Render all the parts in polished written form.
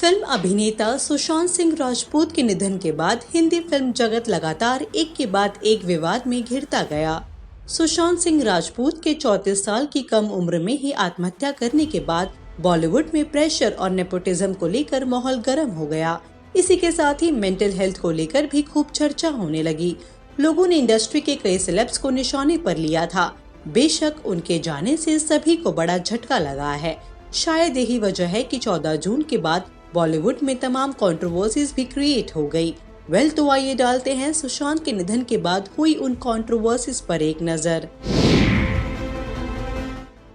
Film अभिनेता सुशांत सिंह राजपूत के निधन के बाद हिंदी फिल्म जगत लगातार एक के बाद एक विवाद में घिरता गया। सुशांत सिंह राजपूत के 34 साल की कम उम्र में ही आत्महत्या करने के बाद बॉलीवुड में प्रेशर और नेपोटिज्म को लेकर माहौल गर्म हो गया। इसी के साथ ही मेंटल हेल्थ को लेकर भी खूब चर्चा होने लगी। लोगों ने इंडस्ट्री के कई सेलेब्स को निशाने पर लिया था। बेशक उनके जाने से सभी को बड़ा झटका लगा है। शायद यही वजह है कि 14 जून के बाद बॉलीवुड में तमाम कंट्रोवर्सीज भी क्रिएट हो गई। तो आइए डालते हैं सुशांत के निधन के बाद हुई उन कंट्रोवर्सीज पर एक नजर।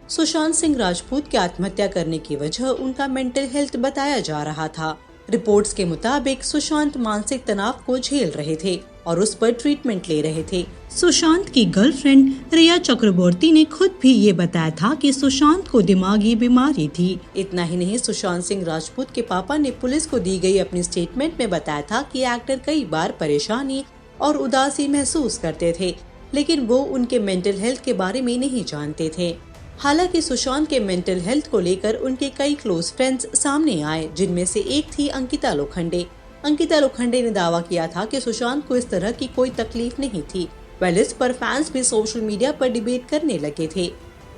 सुशांत सिंह राजपूत के आत्महत्या करने की वजह उनका मेंटल हेल्थ बताया जा रहा था। रिपोर्ट्स के मुताबिक सुशांत मानसिक तनाव को झेल रहे थे और उस पर ट्रीटमेंट ले रहे थे। सुशांत की गर्लफ्रेंड रिया चक्रवर्ती ने खुद भी ये बताया था कि सुशांत को दिमागी बीमारी थी। इतना ही नहीं, सुशांत सिंह राजपूत के पापा ने पुलिस को दी गई अपनी स्टेटमेंट में बताया था कि एक्टर कई बार परेशानी और उदासी महसूस करते थे, लेकिन वो उनके मेंटल हेल्थ के बारे में नहीं जानते थे। हालांकि सुशांत के मेंटल हेल्थ को लेकर उनके कई क्लोज फ्रेंड्स सामने आए, जिनमें से एक थी अंकिता लोखंडे। अंकिता लोखंडे ने दावा किया था कि सुशांत को इस तरह की कोई तकलीफ नहीं थी। इस पर फैंस भी सोशल मीडिया पर डिबेट करने लगे थे।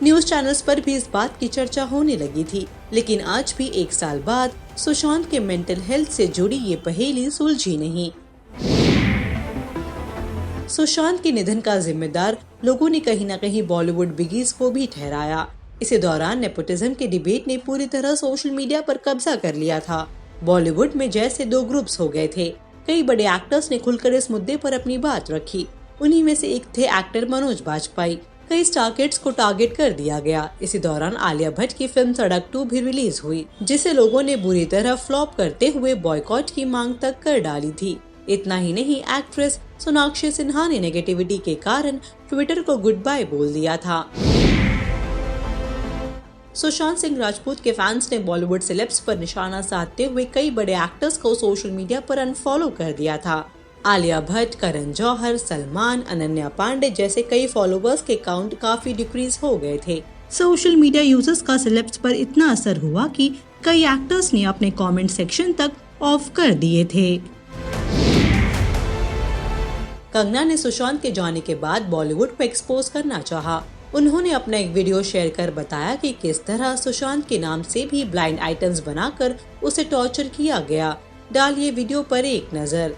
न्यूज चैनल्स पर भी इस बात की चर्चा होने लगी थी। लेकिन आज भी 1 साल बाद सुशांत के मेंटल हेल्थ से जुड़ी ये पहेली सुलझी नहीं। सुशांत के निधन का जिम्मेदार लोगों ने कहीं न कहीं बॉलीवुड बिगीज को भी ठहराया। इसी दौरान नेपोटिज्म के डिबेट ने पूरी तरह सोशल मीडिया पर कब्जा कर लिया था। बॉलीवुड में जैसे 2 ग्रुप्स हो गए थे। कई बड़े एक्टर्स ने खुलकर इस मुद्दे पर अपनी बात रखी। उन्हीं में से एक थे एक्टर मनोज बाजपेयी। कई स्टार किड्स को टारगेट कर दिया गया। इसी दौरान आलिया भट्ट की फिल्म सड़क 2 भी रिलीज हुई, जिसे लोगों ने बुरी तरह फ्लॉप करते हुए बॉयकॉट की मांग तक कर डाली थी। इतना ही नहीं, एक्ट्रेस सोनाक्षी सिन्हा ने नेगेटिविटी के कारण ट्विटर को गुड बाय बोल दिया था। सुशांत सिंह राजपूत के फैंस ने बॉलीवुड सेलेब्स पर निशाना साधते हुए कई बड़े एक्टर्स को सोशल मीडिया पर अनफॉलो कर दिया था। आलिया भट्ट, करण जौहर, सलमान, अनन्या पांडे जैसे कई फॉलोवर्स के काउंट काफी डिक्रीज हो गए थे। सोशल मीडिया यूजर्स का सेलेब्स पर इतना असर हुआ कि कई एक्टर्स ने अपने कमेंट सेक्शन तक ऑफ कर दिए थे। कंगना ने सुशांत के जाने के बाद बॉलीवुड को एक्सपोज करना चाहा। उन्होंने अपना एक वीडियो शेयर कर बताया कि किस तरह सुशांत के नाम से भी ब्लाइंड आइटम्स बनाकर उसे टॉर्चर किया गया। डालिए वीडियो पर एक नजर।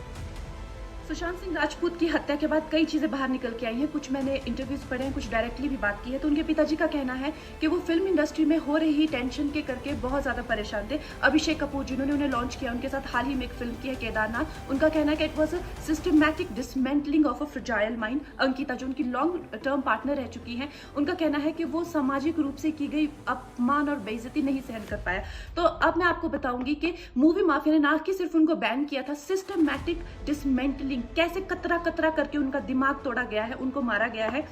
सुशांत सिंह राजपूत की हत्या के बाद कई चीज़ें बाहर निकल के आई हैं। कुछ मैंने इंटरव्यूज पढ़े हैं, कुछ डायरेक्टली भी बात की है। तो उनके पिताजी का कहना है कि वो फिल्म इंडस्ट्री में हो रही टेंशन के करके बहुत ज़्यादा परेशान थे। अभिषेक कपूर जिन्होंने उन्हें लॉन्च किया, उनके साथ हाल ही में एक फिल्म की है केदारनाथ। उनका कहना है कि it was a systematic dismantling of a fragile mind. Ankita जो उनकी लॉन्ग टर्म पार्टनर रह चुकी हैं, उनका कहना है कि वो सामाजिक रूप से की गई अपमान और बेइज्जती नहीं सहन कर पाया। तो अब मैं आपको बताऊंगी कि मूवी माफिया ने ना कि सिर्फ उनको बैन किया था, सिस्टमैटिक डिसमेंटलिंग, कैसे कतरा कतरा करके उनका दिमाग तोड़ा गया है, उनको मारा गया है।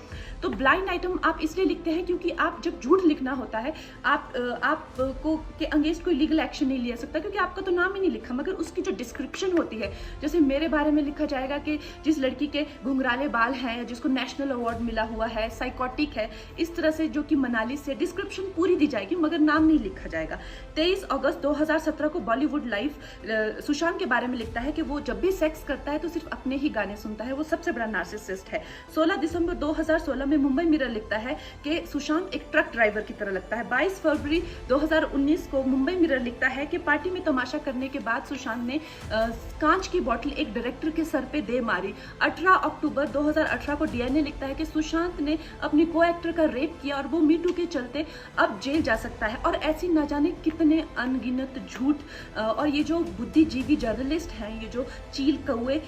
तो ब्लाइंड आइटम आप इसलिए लिखते हैं क्योंकि आप जब झूठ लिखना होता है, आपको के अगेंस्ट कोई लीगल एक्शन नहीं लिया सकता, क्योंकि आपका तो नाम ही नहीं लिखा, मगर उसकी जो डिस्क्रिप्शन होती है, जैसे मेरे बारे में लिखा जाएगा कि जिस लड़की के घुंघराले बाल हैं, जिसको नेशनल अवार्ड मिला हुआ है, साइकोटिक है, इस तरह से जो कि मनाली से डिस्क्रिप्शन पूरी दी जाएगी, मगर नाम नहीं लिखा जाएगा। 23 अगस्त 2017 को बॉलीवुड लाइव सुशांत के बारे में लिखता है कि वो जब भी सेक्स करता है तो सिर्फ अपने ही गाने सुनता है, वो सबसे बड़ा नार्सिसिस्ट है। 16 दिसंबर 2016 में मुंबई मिरर लिखता है कि सुशांत एक ट्रक ड्राइवर की तरह लगता है। 22 फरवरी 2019 को मुंबई मिरर लिखता है कि पार्टी में तमाशा करने के बाद सुशांत ने कांच की बोतल एक डायरेक्टर के सर पे दे मारी। 18 अक्टूबर 2018 को डीएनए लिखता है कि सुशांत ने अपनी को एक्टर का रेप किया और वो मीटू के चलते अब जेल जा सकता है। और ऐसी न जाने कितने अनगिनत झूठ। और ये जो बुद्धिजीवी जर्नलिस्ट हैं, ये जो चील कौए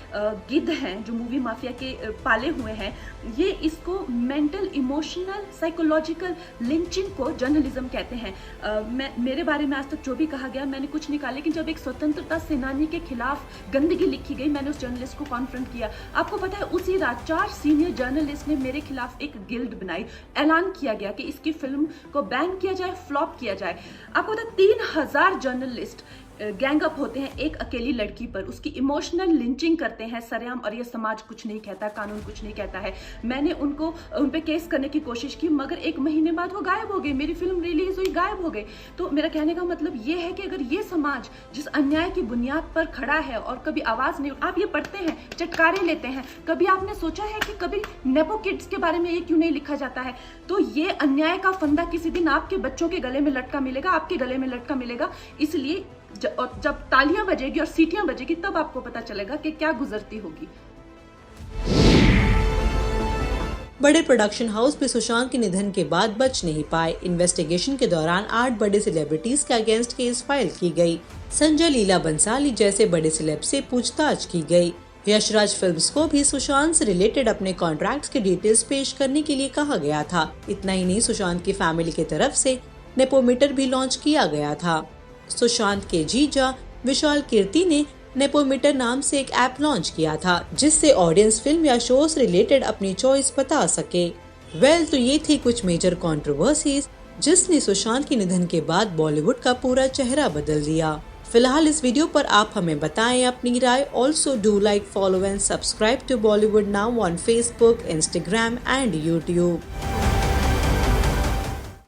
गिद्ध हैं, जो मूवी माफिया के पाले हुए हैं, ये इसको मेंटल, इमोशनल, साइकोलॉजिकल लिंचिंग को जर्नलिज्म कहते हैं। मेरे बारे में आज तक जो भी कहा गया मैंने कुछ निकाला, लेकिन जब एक स्वतंत्रता सेनानी के खिलाफ गंदगी लिखी गई, मैंने उस जर्नलिस्ट को कॉन्फ्रंट किया। आपको पता है, उसी रात 4 सीनियर जर्नलिस्ट ने मेरे खिलाफ एक गिल्ड बनाई। ऐलान किया गया कि इसकी फिल्म को बैन किया जाए, फ्लॉप किया जाए। आपको पता है 3000 जर्नलिस्ट गैंग अप होते हैं एक अकेली लड़की पर, उसकी इमोशनल लिंचिंग करते हैं सरेआम, और ये समाज कुछ नहीं कहता, कानून कुछ नहीं कहता है। मैंने उन पे केस करने की कोशिश की, मगर 1 महीने बाद वो गायब हो गई, मेरी फिल्म रिलीज हुई, गायब हो गई। तो मेरा कहने का मतलब ये है कि अगर ये समाज जिस अन्याय की बुनियाद पर खड़ा है और कभी आवाज नहीं, आप ये पढ़ते हैं, चटकारे लेते हैं, कभी आपने सोचा है कि कभी नेपो किड्स के बारे में ये क्यों नहीं लिखा जाता है? तो ये अन्याय का फंदा किसी दिन आपके बच्चों के गले में लटका मिलेगा, आपके गले में लटका मिलेगा। इसलिए जब तालियां बजेगी और सीटियां बजेगी तब आपको पता चलेगा कि क्या गुजरती होगी। बड़े प्रोडक्शन हाउस भी सुशांत के निधन के बाद बच नहीं पाए। इन्वेस्टिगेशन के दौरान 8 बड़े सेलिब्रिटीज के अगेंस्ट केस फाइल की गई। संजय लीला बंसाली जैसे बड़े सेलेब से पूछताछ की गई। यशराज फिल्म्स को भी सुशांत से रिलेटेड अपने कॉन्ट्रैक्ट्स के डिटेल्स पेश करने के लिए कहा गया था। इतना ही नहीं, सुशांत की फैमिली की तरफ से नेपोमीटर भी लॉन्च किया गया था। सुशांत के जीजा विशाल कीर्ति ने नेपोमीटर नाम से एक ऐप लॉन्च किया था, जिससे ऑडियंस फिल्म या शो से रिलेटेड अपनी चॉइस बता सके। तो ये थी कुछ मेजर कंट्रोवर्सीज जिसने सुशांत के निधन के बाद बॉलीवुड का पूरा चेहरा बदल दिया। फिलहाल इस वीडियो पर आप हमें बताएं अपनी राय। Also do like, follow and subscribe to Bollywood now on Facebook, Instagram and YouTube।